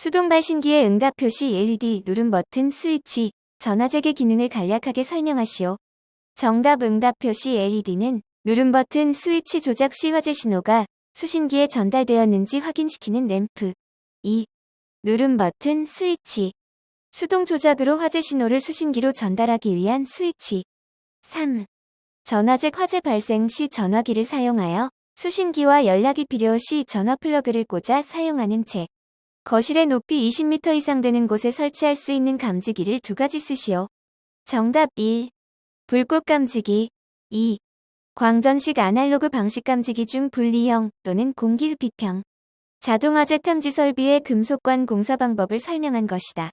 수동 발신기의 응답 표시 LED 누름 버튼 스위치, 전화재개 기능을 간략하게 설명하시오. 정답 응답 표시 LED는 누름 버튼 스위치 조작 시 화재 신호가 수신기에 전달되었는지 확인시키는 램프. 2. 누름 버튼 스위치. 수동 조작으로 화재 신호를 수신기로 전달하기 위한 스위치. 3. 전화재 화재 발생 시 전화기를 사용하여 수신기와 연락이 필요시 전화 플러그를 꽂아 사용하는 책. 거실의 높이 20m 이상 되는 곳에 설치할 수 있는 감지기를 2가지 쓰시오. 정답 1. 불꽃 감지기. 2. 광전식 아날로그 방식 감지기 중 분리형 또는 공기 흡입형. 자동화재 탐지 설비의 금속관 공사 방법을 설명한 것이다.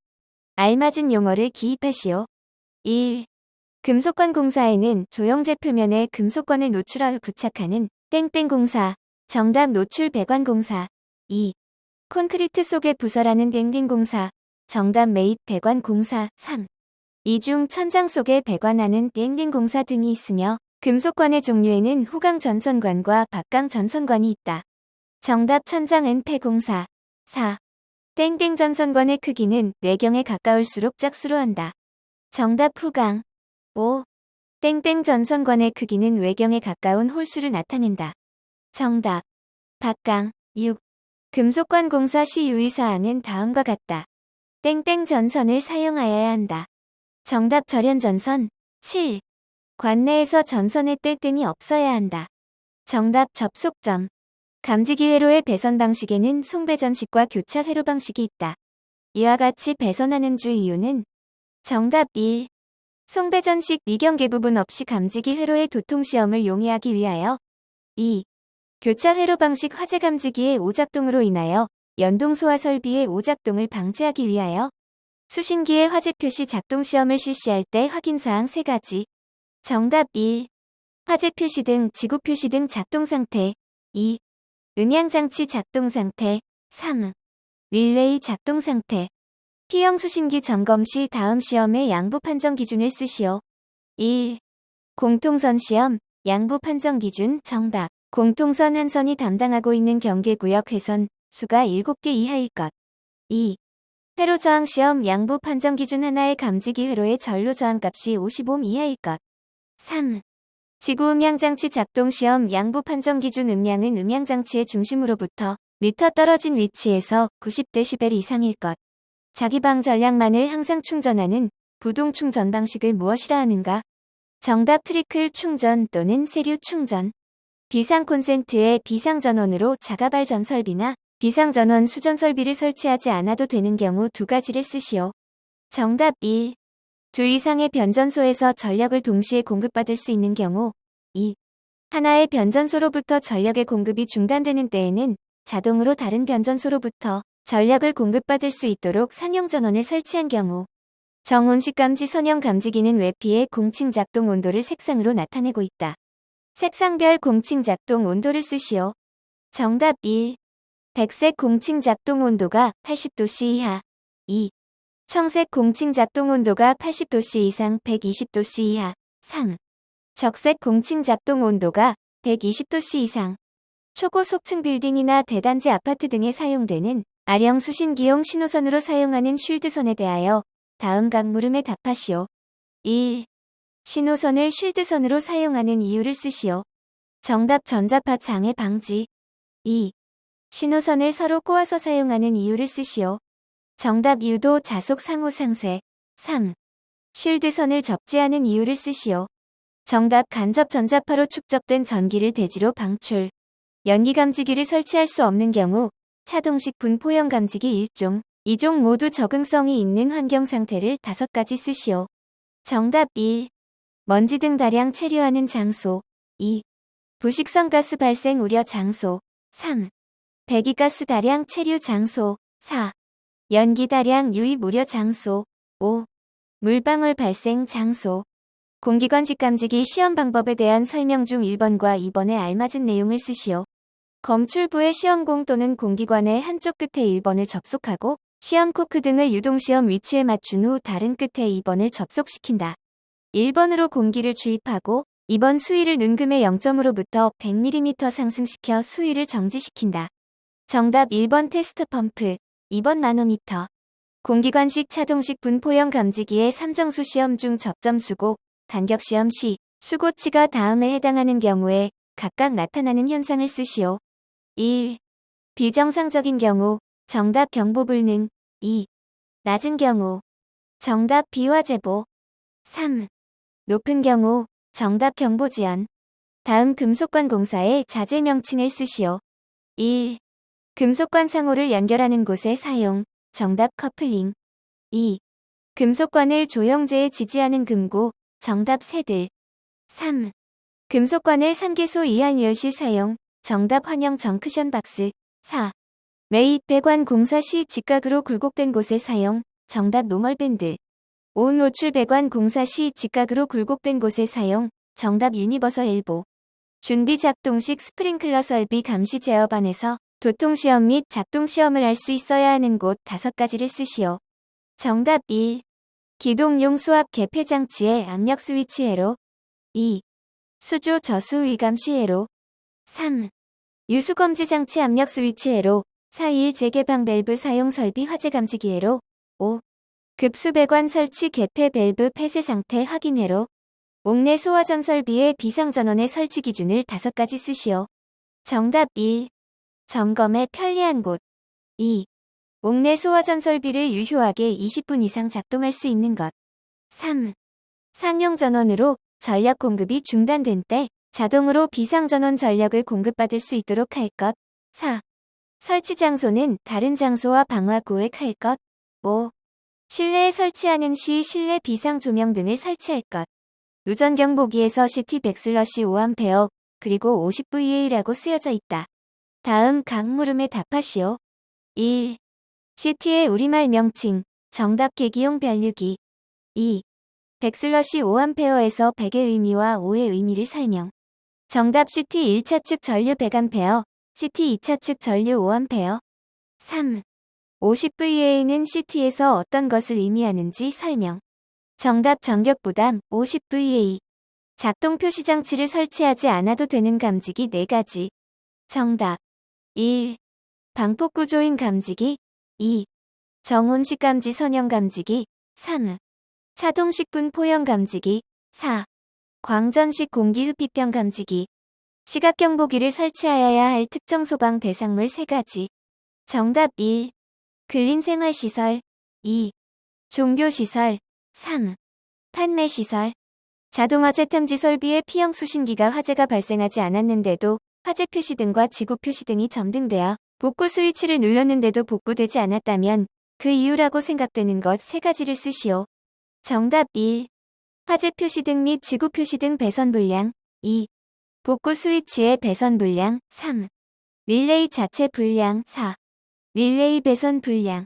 알맞은 용어를 기입하시오. 1. 금속관 공사에는 조형제 표면에 금속관을 노출하여 부착하는 땡땡 공사. 정답 노출 배관 공사. 2. 콘크리트 속에 부설하는 땡땡 공사. 정답 매입 배관 공사. 3. 이중 천장 속에 배관하는 땡땡 공사 등이 있으며 금속관의 종류에는 후강 전선관과 박강 전선관이 있다. 정답 천장은 폐공사. 4. 땡땡 전선관의 크기는 내경에 가까울수록 짝수로 한다. 정답 후강. 5. 땡땡 전선관의 크기는 외경에 가까운 홀수를 나타낸다. 정답 박강. 6. 금속관 공사 시 유의사항은 다음과 같다. 땡땡 전선을 사용하여야 한다. 정답 절연 전선. 7. 관내에서 전선에 땡땡이 없어야 한다. 정답 접속점. 감지기 회로의 배선 방식에는 송배전식과 교착 회로 방식이 있다. 이와 같이 배선하는 주 이유는 정답 1. 송배전식 미경계 부분 없이 감지기 회로의 도통시험을 용이하기 위하여. 2. 교착 회로 방식 화재 감지기의 오작동으로 인하여 연동 소화 설비의 오작동을 방지하기 위하여. 수신기의 화재 표시 작동 시험을 실시할 때 확인사항 3가지. 정답 1. 화재 표시 등 지구 표시 등 작동 상태. 2. 음향장치 작동 상태. 3. 릴레이 작동 상태. P형 수신기 점검 시 다음 시험의 양부 판정 기준을 쓰시오. 1. 공통선 시험, 양부 판정 기준. 정답. 공통선 한 선이 담당하고 있는 경계구역 회선 수가 7개 이하일 것. 2. 회로 저항 시험 양부 판정 기준 하나의 감지기 회로의 전로 저항값이 50옴 이하일 것. 3. 지구 음향장치 작동 시험 양부 판정 기준 음량은 음향장치의 중심으로부터 미터 떨어진 위치에서 90dB 이상일 것. 자기방 전량만을 항상 충전하는 부동 충전 방식을 무엇이라 하는가? 정답 트리클 충전 또는 세류 충전. 비상 콘센트에 비상 전원으로 자가발 전설비나 비상 전원 수전 설비를 설치하지 않아도 되는 경우 2가지를 쓰시오. 정답 1. 2 이상의 변전소에서 전력을 동시에 공급받을 수 있는 경우. 2. 하나의 변전소로부터 전력의 공급이 중단되는 때에는 자동으로 다른 변전소로부터 전력을 공급받을 수 있도록 상용 전원을 설치한 경우. 정온식 감지 선형 감지기는 외피의 공칭 작동 온도를 색상으로 나타내고 있다. 색상별 공칭 작동 온도를 쓰시오. 정답 1. 백색 공칭 작동 온도가 80도씨 이하. 2. 청색 공칭 작동 온도가 80도씨 이상 120도씨 이하. 3. 적색 공칭 작동 온도가 120도씨 이상. 초고속층 빌딩이나 대단지 아파트 등에 사용되는 R형 수신기용 신호선으로 사용하는 쉴드선에 대하여 다음 각 물음에 답하시오. 1. 신호선을 쉴드선으로 사용하는 이유를 쓰시오. 정답 전자파 장애 방지. 2. 신호선을 서로 꼬아서 사용하는 이유를 쓰시오. 정답 유도 자속 상호 상쇄. 3. 쉴드선을 접지하는 이유를 쓰시오. 정답 간접 전자파로 축적된 전기를 대지로 방출. 연기 감지기를 설치할 수 없는 경우 차동식 분포형 감지기 1종, 2종 모두 적응성이 있는 환경 상태를 5가지 쓰시오. 정답 1. 먼지 등 다량 체류하는 장소. 2. 부식성 가스 발생 우려 장소. 3. 배기가스 다량 체류 장소. 4. 연기 다량 유입 우려 장소. 5. 물방울 발생 장소. 공기관식 감지기 시험 방법에 대한 설명 중 1번과 2번에 알맞은 내용을 쓰시오. 검출부의 시험공 또는 공기관의 한쪽 끝에 1번을 접속하고 시험 코크 등을 유동시험 위치에 맞춘 후 다른 끝에 2번을 접속시킨다. 1번으로 공기를 주입하고 2번 수위를 눈금의 0점으로부터 100mm 상승시켜 수위를 정지시킨다. 정답 1번 테스트 펌프. 2번 마노미터. 공기관식 차동식 분포형 감지기의 삼정수 시험 중 접점 수고, 간격 시험 시 수고치가 다음에 해당하는 경우에 각각 나타나는 현상을 쓰시오. 1. 비정상적인 경우, 정답 경보 불능. 2. 낮은 경우, 정답 비화 제보. 3. 높은 경우, 정답 경보 지연. 다음 금속관 공사의 자재 명칭을 쓰시오. 1. 금속관 상호를 연결하는 곳에 사용, 정답 커플링. 2. 금속관을 조형제에 지지하는 금고, 정답 새들. 3. 금속관을 3개소 이하 열 시 사용, 정답 환영 정크션 박스. 4. 매입 배관 공사 시 직각으로 굴곡된 곳에 사용, 정답 노멀밴드. 5. 노출 배관 공사 시 직각으로 굴곡된 곳에 사용, 정답 유니버설 엘보. 준비 작동식 스프링클러 설비 감시 제어반에서 도통시험 및 작동시험을 할 수 있어야 하는 곳 5가지를 쓰시오. 정답 1. 기동용 수압 개폐 장치의 압력 스위치 회로. 2. 수조 저수 위감 시회로. 3. 유수검지 장치 압력 스위치 회로. 4. 1. 재개방 밸브 사용 설비 화재 감지기 회로. 5. 급수 배관 설치 개폐 밸브 폐쇄 상태 확인 회로. 옥내 소화전 설비의 비상전원의 설치 기준을 5가지 쓰시오. 정답 1. 점검에 편리한 곳. 2. 옥내 소화전 설비를 유효하게 20분 이상 작동할 수 있는 것. 3. 상용 전원으로 전력 공급이 중단된 때 자동으로 비상전원 전력을 공급받을 수 있도록 할 것. 4. 설치 장소는 다른 장소와 방화구획할 것. 5. 실내에 설치하는 시 실내 비상 조명 등을 설치할 것. 누전 경보기에서 CT 백슬러시 5A 그리고 50VA라고 쓰여져 있다. 다음 각 물음에 답하시오. 1. CT의 우리말 명칭, 정답 계기용 변류기. 2. 백슬러시 5A에서 100의 의미와 5의 의미를 설명. 정답 CT 1차 측 전류 100A, CT 2차 측 전류 5A. 3. 50VA는 CT에서 어떤 것을 의미하는지 설명. 정답 전격부담 50VA. 작동 표시 장치를 설치하지 않아도 되는 감지기 4가지. 정답 1. 방폭 구조인 감지기. 2. 정온식 감지 선형 감지기. 3. 차동식 분포형 감지기. 4. 광전식 공기 흡입형 감지기. 시각 경보기를 설치하여야 할 특정 소방 대상물 3가지. 정답 1. 근린생활시설. 2. 종교시설. 3. 판매시설. 자동화재 탐지 설비의 피형 수신기가 화재가 발생하지 않았는데도 화재 표시 등과 지구 표시 등이 점등되어 복구 스위치를 눌렀는데도 복구되지 않았다면 그 이유라고 생각되는 것 3가지를 쓰시오. 정답 1. 화재 표시 등 및 지구 표시 등 배선 불량. 2. 복구 스위치의 배선 불량. 3. 릴레이 자체 불량. 4. 릴레이 배선 불량.